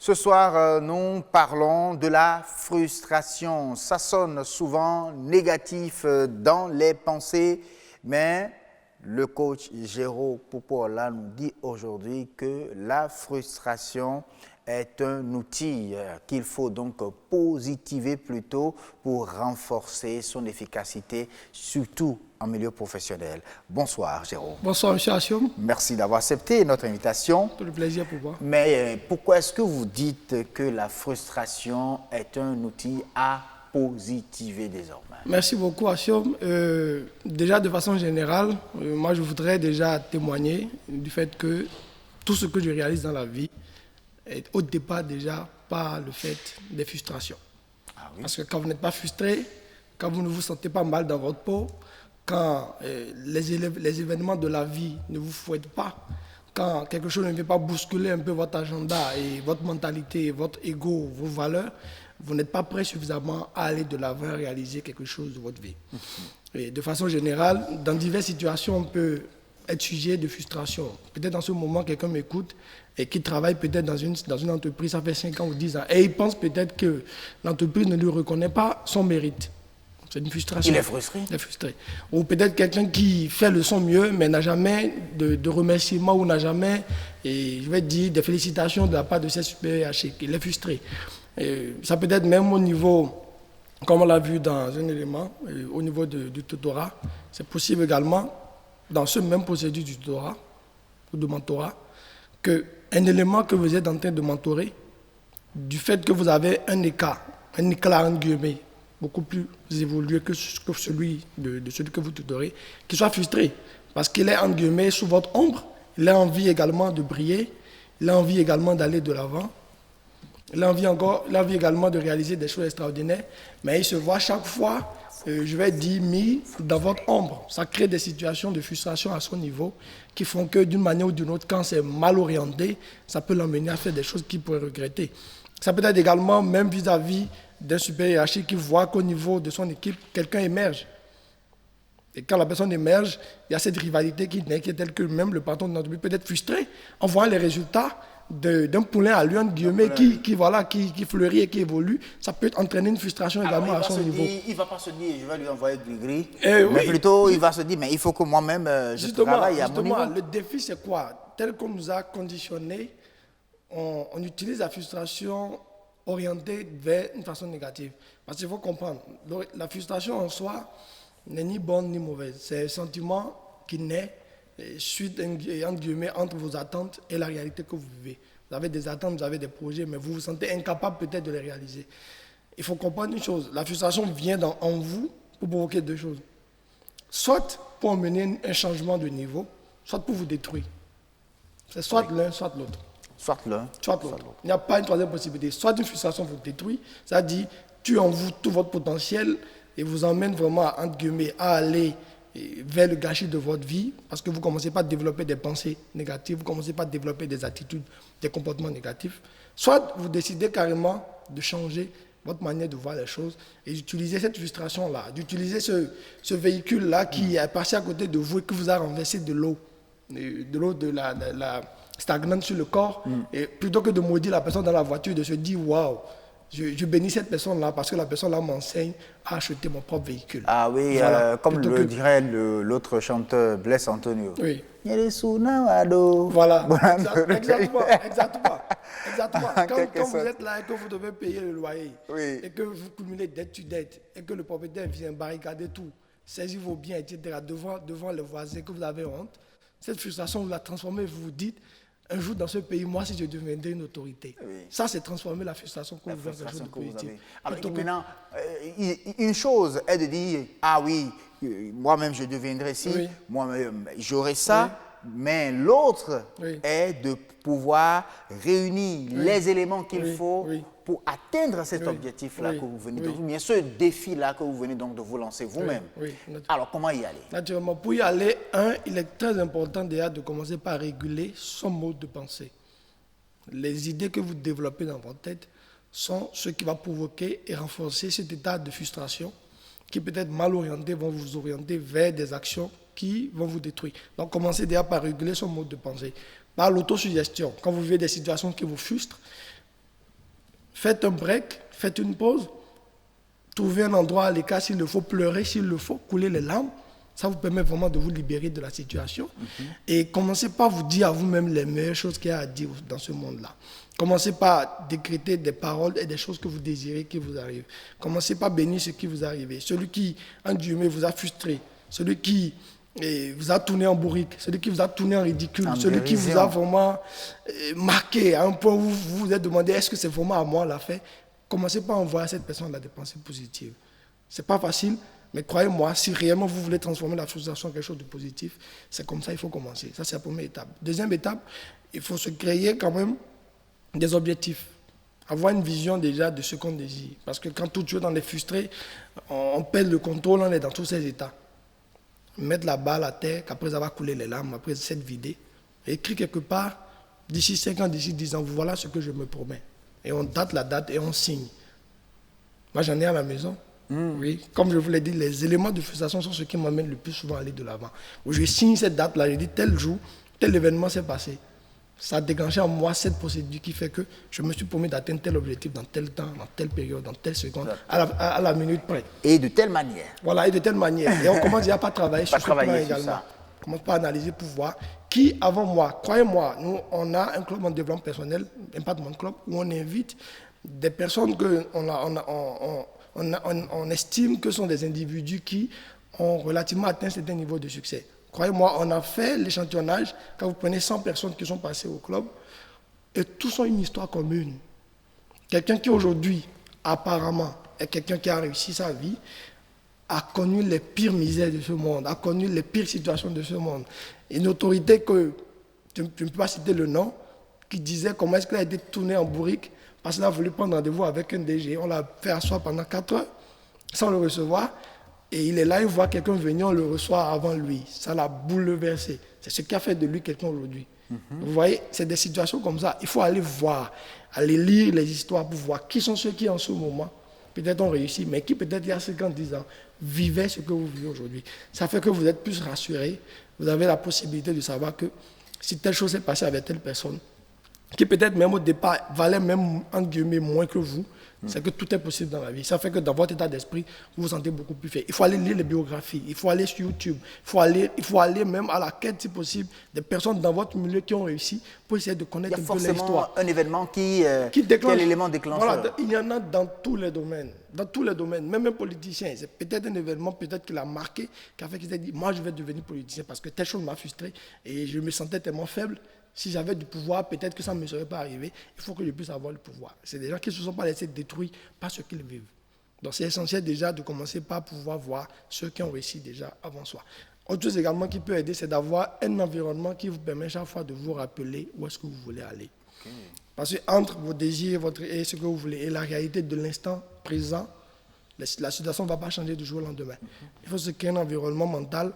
Ce soir, nous parlons de la frustration. Ça sonne souvent négatif dans les pensées, mais le coach Géraud Poupola nous dit aujourd'hui que la frustration est un outil qu'il faut donc positiver plutôt pour renforcer son efficacité, surtout en milieu professionnel. Bonsoir, Géraud. Bonsoir, M. Assom. Merci d'avoir accepté notre invitation. Tout le plaisir pour moi. Mais pourquoi est-ce que vous dites que la frustration est un outil à positiver désormais? Merci beaucoup, Assom. Déjà, de façon générale, moi, je voudrais déjà témoigner du fait que tout ce que je réalise dans la vie est au départ déjà par le fait des frustrations. Ah oui. Parce que quand vous n'êtes pas frustré, quand vous ne vous sentez pas mal dans votre peau, quand les événements de la vie ne vous fouettent pas, quand quelque chose ne vient pas bousculer un peu votre agenda et votre mentalité, votre ego, vos valeurs, vous n'êtes pas prêt suffisamment à aller de l'avant et réaliser quelque chose de votre vie. Et de façon générale, dans diverses situations, on peut être sujet de frustration. Peut-être en ce moment, quelqu'un m'écoute et qui travaille peut-être dans une entreprise, ça fait 5 ans ou 10 ans, et il pense peut-être que l'entreprise ne lui reconnaît pas son mérite. C'est une frustration. Il est frustré. Il est frustré. Ou peut-être quelqu'un qui fait le son mieux, mais n'a jamais de remerciements ou n'a jamais, et je vais dire, des félicitations de la part de ses supérieurs hiérarchiques. Il est frustré. Et ça peut être même au niveau, comme on l'a vu dans un élément, au niveau du tutorat. C'est possible également, dans ce même procédure du tutorat ou de mentorat, qu'un élément que vous êtes en train de mentorer, du fait que vous avez un écart en guillemets, beaucoup plus évolué que celui de celui que vous tutorez, qu'il soit frustré. Parce qu'il est, en guillemets, sous votre ombre. Il a envie également de briller. Il a envie également d'aller de l'avant. Il a envie également de réaliser des choses extraordinaires. Mais il se voit chaque fois, je vais dire, mis dans votre ombre. Ça crée des situations de frustration à son niveau qui font que, d'une manière ou d'une autre, quand c'est mal orienté, ça peut l'emmener à faire des choses qu'il pourrait regretter. Ça peut être également, même vis-à-vis d'un supérieur hiérarchique qui voit qu'au niveau de son équipe, quelqu'un émerge. Et quand la personne émerge, il y a cette rivalité qui naît, qui est telle que même le patron de l'entreprise peut être frustré en voyant les résultats d'un poulin à lui, entre guillemets, qui fleurit et qui évolue. Ça peut entraîner une frustration également à son niveau. Il ne va pas se dire, je vais lui envoyer du gris, mais plutôt il va se dire, mais il faut que moi-même, je travaille à mon niveau. Le défi, c'est quoi? Tel qu'on nous a conditionnés, on utilise la frustration orientée vers une façon négative. Parce qu'il faut comprendre, la frustration en soi n'est ni bonne ni mauvaise. C'est un sentiment qui naît suite, entre guillemets, entre vos attentes et la réalité que vous vivez. Vous avez des attentes, vous avez des projets, mais vous vous sentez incapable peut-être de les réaliser. Il faut comprendre une chose, la frustration vient en vous pour provoquer deux choses. Soit pour emmener un changement de niveau, soit pour vous détruire. C'est soit l'un, soit l'autre. Soit l'un, soit l'autre. Il n'y a pas une troisième possibilité. Soit une frustration vous détruit, c'est-à-dire tue en vous tout votre potentiel et vous emmène vraiment, entre guillemets, à aller vers le gâchis de votre vie parce que vous ne commencez pas à développer des pensées négatives, vous ne commencez pas à développer des attitudes, des comportements négatifs. Soit vous décidez carrément de changer votre manière de voir les choses et d'utiliser cette frustration-là, d'utiliser ce véhicule-là qui est passé à côté de vous et qui vous a renversé de l'eau de la stagnante sur le corps, et plutôt que de maudire la personne dans la voiture, de se dire waouh, je bénis cette personne-là parce que la personne-là m'enseigne à acheter mon propre véhicule. Ah oui, voilà. Comme le dirait l'autre chanteur Blaise Antonio. Oui. Voilà. Exactement. Quand vous êtes là et que vous devez payer le loyer, oui, et que vous cumulez dette sur dette, et que le propriétaire vient barricader tout, saisir vos biens, etc., devant les voisins, que vous avez honte, cette frustration, vous la transformez, vous vous dites, un jour dans ce pays, moi, si je deviendrais une autorité. Oui. Ça, c'est transformer la frustration que vous avez quelque chose de positif. Alors, maintenant, une chose est de dire, ah oui, moi-même je deviendrai ci, oui, moi-même j'aurai ça, oui, mais l'autre, oui, est de pouvoir réunir, oui, les éléments qu'il, oui, faut, oui, pour atteindre cet, oui, objectif-là, oui, que vous venez, oui, de bien ce défi-là que vous venez donc de vous lancer vous-même. Oui, oui. Alors, comment y aller? Naturellement, pour y aller, il est très important déjà de commencer par réguler son mode de pensée. Les idées que vous développez dans votre tête sont ce qui va provoquer et renforcer cet état de frustration qui peut-être mal orientés vont vous orienter vers des actions qui vont vous détruire. Donc, commencez déjà par réguler son mode de pensée. Par l'autosuggestion, quand vous vivez des situations qui vous frustrent, faites un break, faites une pause, trouvez un endroit à l'écart s'il le faut, pleurer s'il le faut, couler les larmes. Ça vous permet vraiment de vous libérer de la situation. Et commencez pas à vous dire à vous-même les meilleures choses qu'il y a à dire dans ce monde-là. Commencez pas à décréter des paroles et des choses que vous désirez qui vous arrivent. Commencez pas à bénir ce qui vous arrive. Celui qui, en Dieu, vous a frustré, celui qui vous a tourné en bourrique, celui qui vous a tourné en ridicule, celui qui vous a vraiment marqué à un point où vous vous êtes demandé est-ce que c'est vraiment à moi l'a fait. Commencez pas à envoyer à cette personne des pensées positives. C'est pas facile. Mais croyez-moi, si réellement vous voulez transformer la frustration en quelque chose de positif, c'est comme ça qu'il faut commencer. Ça, c'est la première étape. Deuxième étape, il faut se créer quand même des objectifs. Avoir une vision déjà de ce qu'on désire. Parce que quand tout est dans les frustrés, on perd le contrôle, on est dans tous ces états. Mettre la balle à terre, qu'après avoir coulé les larmes, après s'être vidé, et écrit quelque part, d'ici 5 ans, d'ici 10 ans, voilà ce que je me promets. Et on date la date et on signe. Moi, j'en ai à la maison. Oui, comme je vous l'ai dit, les éléments de frustration sont ceux qui m'amènent le plus souvent à aller de l'avant. Où je signe cette date-là, je dis tel jour, tel événement s'est passé. Ça a déclenché en moi cette procédure qui fait que je me suis promis d'atteindre tel objectif dans tel temps, dans telle période, dans telle seconde, à la minute près. Et de telle manière. Voilà, et de telle manière. Et on commence déjà pas à travailler sur ce plan également. On commence pas à analyser pour voir qui, avant moi, croyez-moi, nous, on a un club en développement personnel, Impact Monde Club, où on invite des personnes on estime que ce sont des individus qui ont relativement atteint un certain niveau de succès. Croyez-moi, on a fait l'échantillonnage, quand vous prenez 100 personnes qui sont passées au club, et tous ont une histoire commune. Quelqu'un qui aujourd'hui, apparemment, est quelqu'un qui a réussi sa vie, a connu les pires misères de ce monde, a connu les pires situations de ce monde. Une autorité que, je ne peux pas citer le nom, qui disait comment est-ce qu'il a été tourné en bourrique, parce qu'il a voulu prendre rendez-vous avec un DG. On l'a fait asseoir pendant 4 heures, sans le recevoir. Et il est là, il voit quelqu'un venir, on le reçoit avant lui. Ça l'a bouleversé. C'est ce qui a fait de lui quelqu'un aujourd'hui. Vous voyez, c'est des situations comme ça. Il faut aller voir, aller lire les histoires pour voir qui sont ceux qui, en ce moment, peut-être ont réussi, mais qui, peut-être, il y a 50, 10 ans, vivaient ce que vous vivez aujourd'hui. Ça fait que vous êtes plus rassurés. Vous avez la possibilité de savoir que si telle chose s'est passée avec telle personne, qui peut-être même au départ valait même, entre guillemets, moins que vous, c'est que tout est possible dans la vie. Ça fait que dans votre état d'esprit, vous vous sentez beaucoup plus fait. Il faut aller lire les biographies, il faut aller sur YouTube, il faut aller même à la quête, si possible, des personnes dans votre milieu qui ont réussi pour essayer de connaître un peu l'histoire. Il y a forcément un événement qui déclenche. Quel élément déclencheur? Voilà, il y en a dans tous les domaines. Dans tous les domaines, même un politicien, c'est peut-être un événement peut-être qu'il a marqué, qui a fait qu'il s'est dit, moi je vais devenir politicien parce que telle chose m'a frustré et je me sentais tellement faible. Si j'avais du pouvoir, peut-être que ça ne me serait pas arrivé. Il faut que je puisse avoir le pouvoir. C'est des gens qui ne se sont pas laissés détruire par ce qu'ils vivent. Donc c'est essentiel déjà de commencer par pouvoir voir ceux qui ont réussi déjà avant soi. Autre chose également qui peut aider, c'est d'avoir un environnement qui vous permet chaque fois de vous rappeler où est-ce que vous voulez aller. Okay. Parce que entre vos désirs et ce que vous voulez et la réalité de l'instant présent, la situation ne va pas changer du jour au lendemain. Il faut se créer un environnement mental,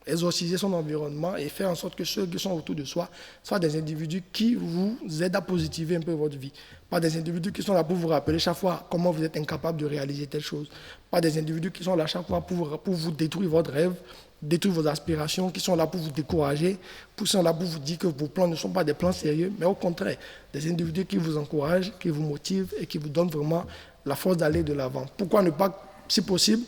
exorciser son environnement et faire en sorte que ceux qui sont autour de soi soient des individus qui vous aident à positiver un peu votre vie. Pas des individus qui sont là pour vous rappeler chaque fois comment vous êtes incapable de réaliser telle chose. Pas des individus qui sont là chaque fois pour vous détruire votre rêve, détruire vos aspirations, qui sont là pour vous décourager, qui sont là pour vous dire que vos plans ne sont pas des plans sérieux, mais au contraire, des individus qui vous encouragent, qui vous motivent et qui vous donnent vraiment la force d'aller de l'avant. Pourquoi ne pas, si possible,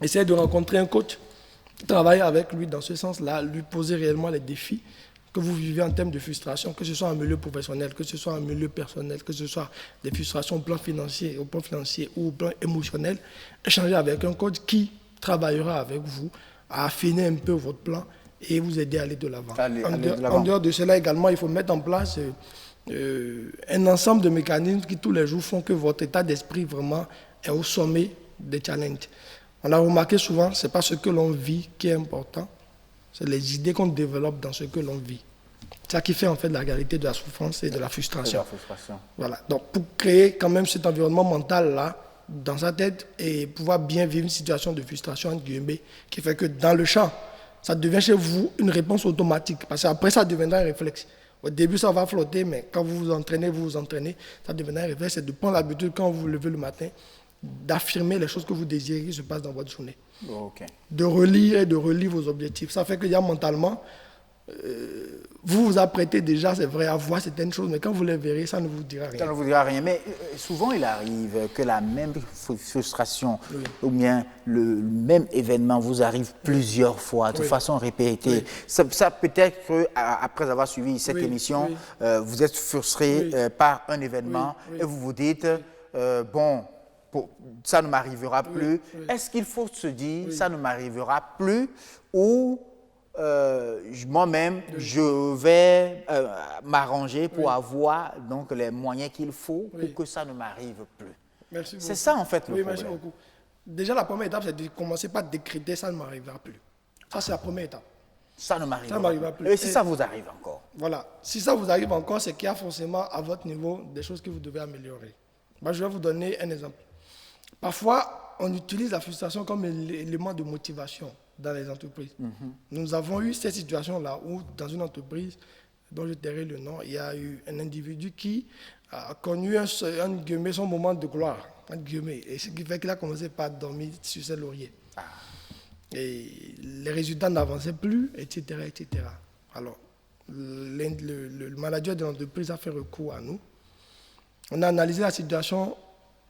essayer de rencontrer un coach, travailler avec lui dans ce sens-là, lui poser réellement les défis que vous vivez en termes de frustration, que ce soit en milieu professionnel, que ce soit en milieu personnel, que ce soit des frustrations au plan financier ou au plan émotionnel, échanger avec un coach qui travaillera avec vous à affiner un peu votre plan et vous aider à aller de l'avant. En dehors de cela également, il faut mettre en place un ensemble de mécanismes qui tous les jours font que votre état d'esprit vraiment est au sommet des challenges. On a remarqué souvent, ce n'est pas ce que l'on vit qui est important, c'est les idées qu'on développe dans ce que l'on vit. C'est ça qui fait en fait la réalité de la souffrance et de la frustration. Voilà. Donc pour créer quand même cet environnement mental-là dans sa tête et pouvoir bien vivre une situation de frustration, entre guillemets, qui fait que dans le champ, ça devient chez vous une réponse automatique. Parce qu'après, ça deviendra un réflexe. Au début, ça va flotter, mais quand vous vous entraînez, ça deviendra un réflexe. C'est de prendre l'habitude, quand vous vous levez le matin, d'affirmer les choses que vous désirez qui se passent dans votre journée. Okay. De relire et de relire vos objectifs. Ça fait qu'il y a mentalement, vous vous apprêtez déjà, c'est vrai, à voir certaines choses, mais quand vous les verrez, ça ne vous dira Ça rien. ne vous dira rien. Mais souvent, il arrive que la même frustration Oui. ou bien le même événement vous arrive plusieurs fois, de Oui. façon répétée. Oui. Ça peut-être qu'après avoir suivi cette Oui, émission, oui. vous êtes frustré Oui. par un événement Oui, oui. et vous vous dites, bon, ça ne m'arrivera plus. oui. Est-ce qu'il faut se dire, ça ne m'arrivera plus, ou moi-même, je vais m'arranger pour avoir donc, les moyens qu'il faut pour que ça ne m'arrive plus. Merci beaucoup. C'est ça, en fait, le Oui, problème. merci beaucoup. Déjà, la première étape, c'est de commencer par décréter ça ne m'arrivera plus. Ça, c'est la première étape. Ça ne Ça ne m'arrivera m'arrivera plus. plus. Et si ça vous arrive encore? Voilà. Si ça vous arrive encore, c'est qu'il y a forcément à votre niveau des choses que vous devez améliorer. Moi, je vais vous donner un exemple. Parfois, on utilise la frustration comme élément de motivation dans les entreprises. Nous avons eu cette situation-là où, dans une entreprise dont je tairai le nom, il y a eu un individu qui a connu son moment de gloire, et ce qui fait qu'il a commencé par dormir sur ses lauriers. Et les résultats n'avançaient plus, etc., etc. Alors, le manager de l'entreprise a fait recours à nous. On a analysé la situation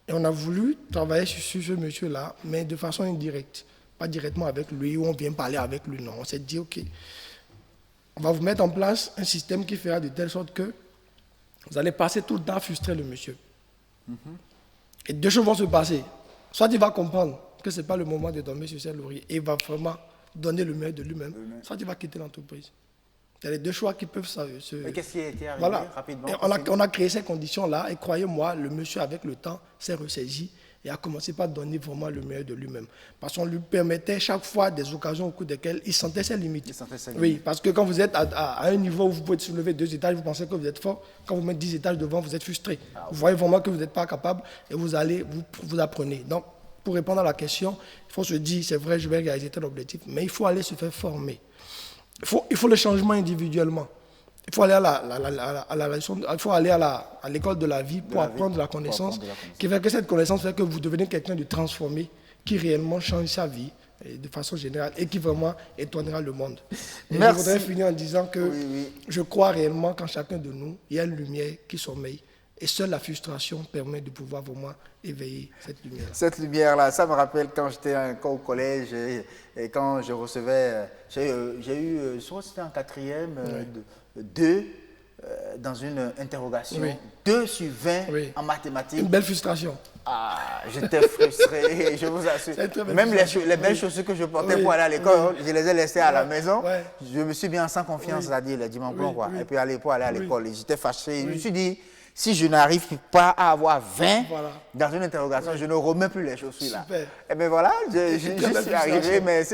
et on a voulu travailler sur ce monsieur-là, mais de façon indirecte. Pas directement avec lui, où on vient parler avec lui. Non, on s'est dit, OK, on va vous mettre en place un système qui fera de telle sorte que vous allez passer tout le temps à frustrer le monsieur. Et deux choses vont se passer. Soit il va comprendre que ce n'est pas le moment de dormir sur ses lauriers et il va vraiment donner le meilleur de lui-même, soit il va quitter l'entreprise. Il y a les deux choix qui peuvent se... Mais qu'est-ce qui a été arrivé Voilà. rapidement? Et on a créé ces conditions-là et croyez-moi, le monsieur avec le temps s'est ressaisi et a commencé par donner vraiment le meilleur de lui-même. Parce qu'on lui permettait chaque fois des occasions au cours desquelles il sentait ses limites. Il sentait ses Oui, limites. parce que quand vous êtes à un niveau où vous pouvez soulever 2 étages, vous pensez que vous êtes fort. Quand vous mettez 10 étages devant, vous êtes frustré. Vous voyez vraiment que vous n'êtes pas capable et vous apprenez. Donc, pour répondre à la question, il faut se dire, c'est vrai, je vais réaliser tel objectif, mais il faut aller se faire former. Il faut le changement individuellement. Il faut aller à l'école de la vie pour apprendre la connaissance, qui fait que cette connaissance fait que vous devenez quelqu'un de transformé, qui réellement change sa vie de façon générale et qui vraiment étonnera le monde. Et je voudrais finir en disant que je crois réellement qu'en chacun de nous, il y a une lumière qui sommeille. Et seule la frustration permet de pouvoir vraiment éveiller cette lumière. Cette lumière-là, ça me rappelle quand j'étais encore au collège et quand je recevais, j'ai eu, je crois que c'était en 4e, 2 dans une interrogation, 2 sur 20 en mathématiques. Une belle frustration. Ah, j'étais frustré, je vous assure. Même les belles chaussures que je portais pour aller à l'école, je les ai laissées à la maison. Je me suis mis en sans confiance, c'est-à-dire les dimanches blancs, quoi. Et puis pour aller à l'école, et j'étais fâché. Je me suis dit, si je n'arrive pas à avoir 20 dans une interrogation, je ne remets plus les chaussures là. Et bien voilà, je suis arrivé, mais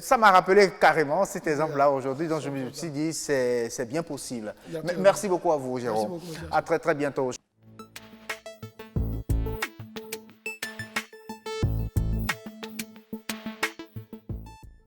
ça m'a rappelé carrément cet exemple-là aujourd'hui, donc je me suis dit, c'est bien possible. Merci beaucoup à vous, Jérôme. À très très bientôt.